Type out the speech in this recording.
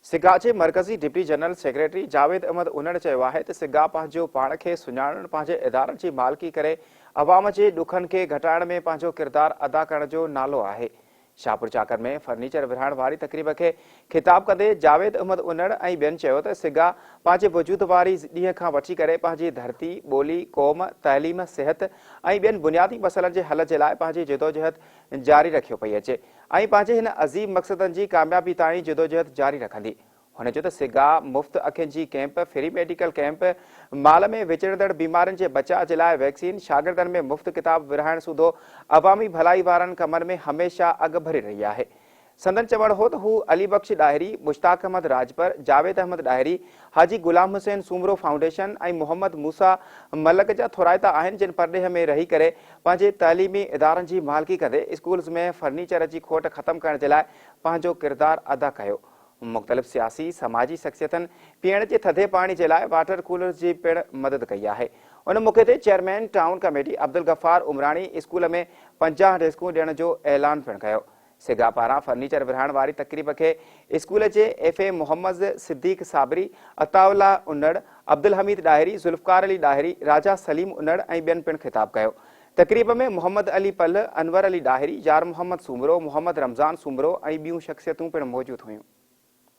सिगा जे मरकज़ी deputy general secretary Javed Ahmed Unhar चयो आहे त सिगा पंहिंजो पाण खे सुञाणण, पंहिंजे इदारनि जी मालकी करे अवाम जे ॾुखनि खे घटाइण में पंहिंजो किरदार अदा करण जो नालो आहे। शाहपुरचाकर में फर्नीचर विरहाइण वारी तक़रीब खे ख़िताब कंदे जावेद अहमद उन्हड़ ऐं ॿियनि चयो त सिगा पंहिंजे वजूद वारी ॾींहं खां वठी करे पंहिंजी धरती, ॿोली, क़ौम, तइलीम, सिहत ऐं ॿियनि बुनियादी मसइलनि जे हल जे लाइ पंहिंजी जदोजहद जारी रखियो पई अचे ऐं पंहिंजे हिन अज़ीम मक़सदन जी कामयाबी ताईं जदोजहद जारी रखंदी। हुन चयो त सिगा मुफ़्त अखियुनि जी कैंप, फ्री मेडिकल कैंप, माल में विचड़ंदड़ बीमारियुनि जे बचाव जे लाइ वैक्सीन, शागिर्दनि में मुफ़्त किताब विरहाइण सूधो अवामी भलाई वारनि कमनि में हमेशा अॻु भरी रही आहे। संदन चवण हो त हू अली बख्श डाहिरी, मुश्ताक अहमद राजपर, जावेद अहमद डाहिरी, हाजी गुलाम हुसैन सूमरो फाउंडेशन ऐं मोहम्मद मूसा मलक जा थोराइता आहिनि जिन परॾेह में रही करे पंहिंजे तइलीमी इदारनि जी मालकी कंदे स्कूल्स में फर्नीचर जी खोट ख़तमु करण जे लाइ पंहिंजो किरदार अदा कयो। मुख़्तलिफ़ सियासी समाजी शख़्सियतनि पीअण जे थधे पाणी जे लाइ वाटर कूलर जी पिण मदद कई आहे। उन मौक़े ते chairman town committee Abdul Ghaffar Umrani school में 50 डेस्कूं ॾियण जो ऐलान पिण कयो। सिगा पारां फर्नीचर विरहाइण वारी तक़रीब खे स्कूल जे एफ.ए. मोहम्मद सिद्दीक़ साबरी, अताउल्ला उन्हड़, अब्दुल हमीद डाहिरी, ज़ुल्फ़कार अली डाहिरी, राजा सलीम उन्हड़ ऐं ॿियनि पिण ख़िताब कयो। तक़रीब में मोहम्मद अली पल, अनवर अली डाहिरी, यार मोहम्मद सूमरो, मोहम्मद रमज़ान सूमरो ऐं ॿियूं शख़्सियतूं पिण मौजूद हुयूं।